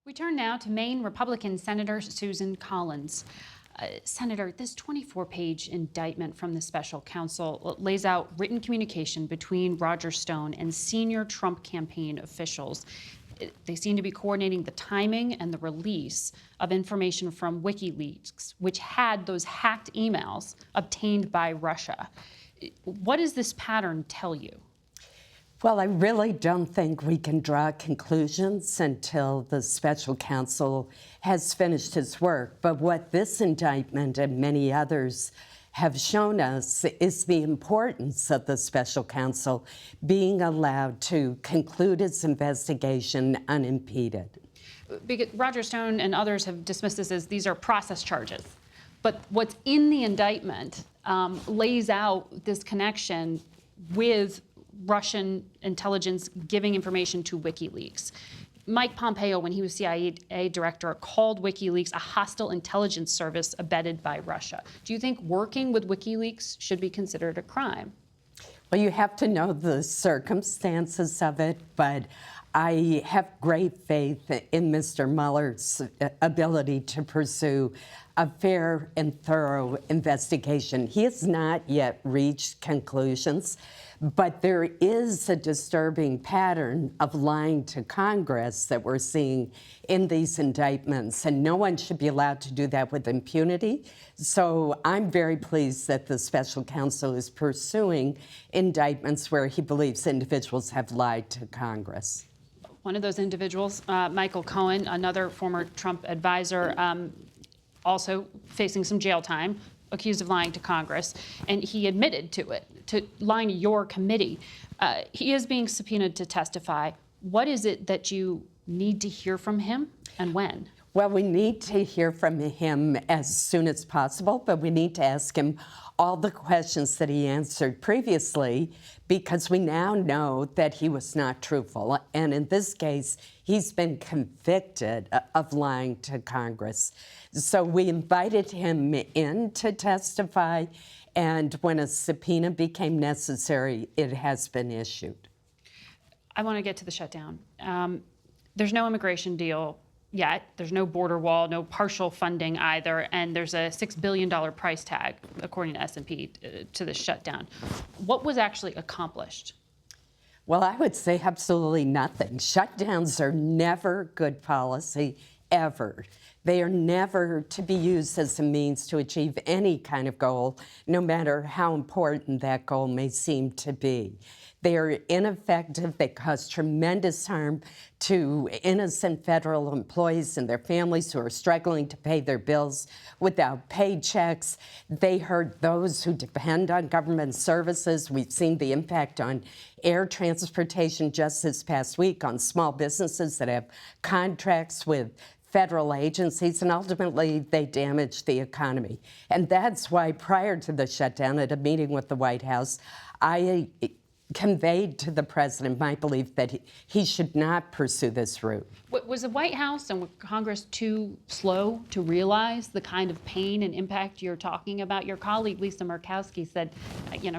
We turn now to Maine Republican Senator Susan Collins. Senator, this 24-page indictment from the special counsel lays out written communication between Roger Stone and senior Trump campaign officials. They seem to be coordinating the timing and the release of information from WikiLeaks, which had those hacked emails obtained by Russia. What does this pattern tell you? Well, I really don't think we can draw conclusions until the special counsel has finished his work. But what this indictment and many others have shown us is the importance of the special counsel being allowed to conclude its investigation unimpeded. Because Roger Stone and others have dismissed this as these are process charges. But what's in the indictment lays out this connection with Russian intelligence giving information to WikiLeaks. Mike Pompeo, when he was CIA director, called WikiLeaks a hostile intelligence service abetted by Russia. Do you think working with WikiLeaks should be considered a crime? Well, you have to know the circumstances of it, but I have great faith in Mr. Mueller's ability to pursue a fair and thorough investigation. He has not yet reached conclusions, but there is a disturbing pattern of lying to Congress that we're seeing in these indictments, and no one should be allowed to do that with impunity. So I'm very pleased that the special counsel is pursuing indictments where he believes individuals have lied to Congress. One of those individuals, Michael Cohen, another former Trump advisor, also facing some jail time, accused of lying to Congress, and he admitted to it, to lying to your committee. He is being subpoenaed to testify. What is it that you need to hear from him, and when? Well, we need to hear from him as soon as possible, but we need to ask him all the questions that he answered previously, because we now know that he was not truthful. And in this case, he's been convicted of lying to Congress. So we invited him in to testify, and when a subpoena became necessary, it has been issued. I want to get to the shutdown. There's no immigration deal yet. There's no border wall, no partial funding either, and there's a $6 billion price tag, according to S&P, to the shutdown. What was actually accomplished? Well, I would say absolutely nothing. Shutdowns are never good policy, ever. They are never to be used as a means to achieve any kind of goal, no matter how important that goal may seem to be. They are ineffective. They cause tremendous harm to innocent federal employees and their families who are struggling to pay their bills without paychecks. They hurt those who depend on government services. We've seen the impact on air transportation just this past week, on small businesses that have contracts with federal agencies, and ultimately they damage the economy. And that's why prior to the shutdown, at a meeting with the White House, I conveyed to the president my belief that he should not pursue this route. Was the White House and Congress too slow to realize the kind of pain and impact you're talking about? Your colleague, Lisa Murkowski, said,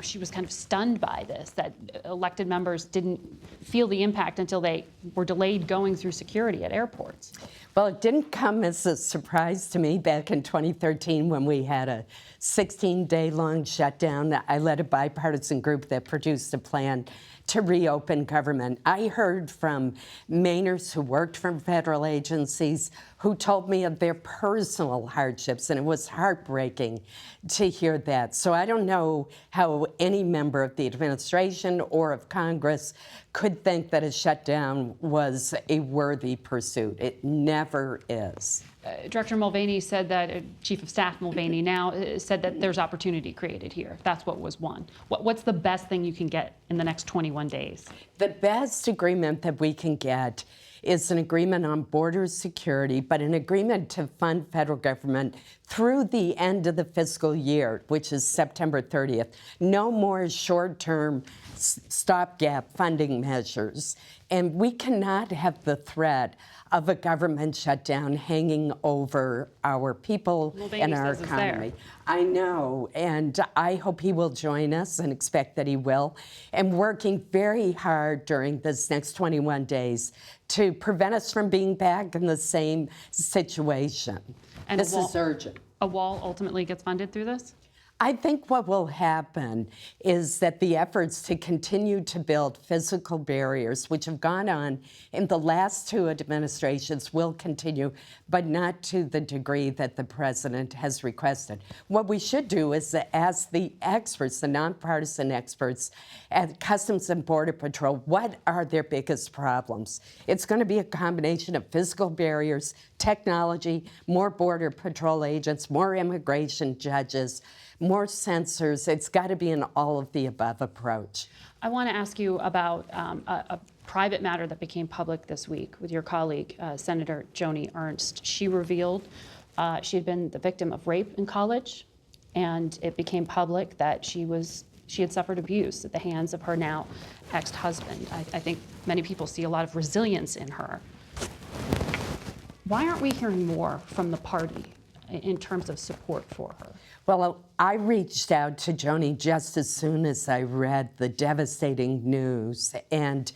she was kind of stunned by this, that elected members didn't feel the impact until they were delayed going through security at airports. Well, it didn't come as a surprise to me back in 2013 when we had a 16-day-long shutdown. I led a bipartisan group that produced a plan to reopen government. I heard from Mainers who worked for federal agencies who told me of their personal hardships, and it was heartbreaking to hear that. So I don't know how any member of the administration or of Congress could think that a shutdown was a worthy pursuit. It never is. Director Mulvaney said that, Chief of Staff Mulvaney now said that there's opportunity created here. That's what was won. What's the best thing you can get in the next 21 days? The best agreement that we can get is an agreement on border security, but an agreement to fund federal government through the end of the fiscal year, which is September 30th. No more short-term stopgap funding measures. And we cannot have the threat of a government shutdown hanging over our people and our economy. I know, and I hope he will join us and expect that he will, and working very hard during this next 21 days to prevent us from being back in the same situation. And this is urgent. A wall ultimately gets funded through this? I think what will happen is that the efforts to continue to build physical barriers, which have gone on in the last two administrations, will continue, but not to the degree that the president has requested. What we should do is ask the experts, the nonpartisan experts at Customs and Border Patrol, what are their biggest problems? It's going to be a combination of physical barriers, technology, more Border Patrol agents, more immigration judges, more sensors. It's got to be an all-of-the-above approach. I want to ask you about a private matter that became public this week with your colleague, Senator Joni Ernst. She revealed she had been the victim of rape in college, and it became public that she had suffered abuse at the hands of her now ex-husband. I think many people see a lot of resilience in her. Why aren't we hearing more from the party in terms of support for her? Well, I reached out to Joni just as soon as I read the devastating news, and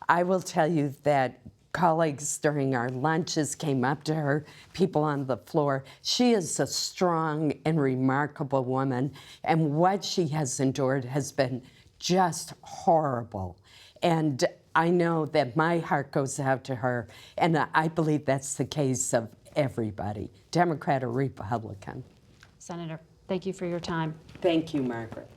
I will tell you that colleagues during our lunches came up to her, people on the floor. She is a strong and remarkable woman, and what she has endured has been just horrible. And I know that my heart goes out to her, and I believe that's the case of everybody, Democrat or Republican. Senator, thank you for your time. Thank you, Margaret.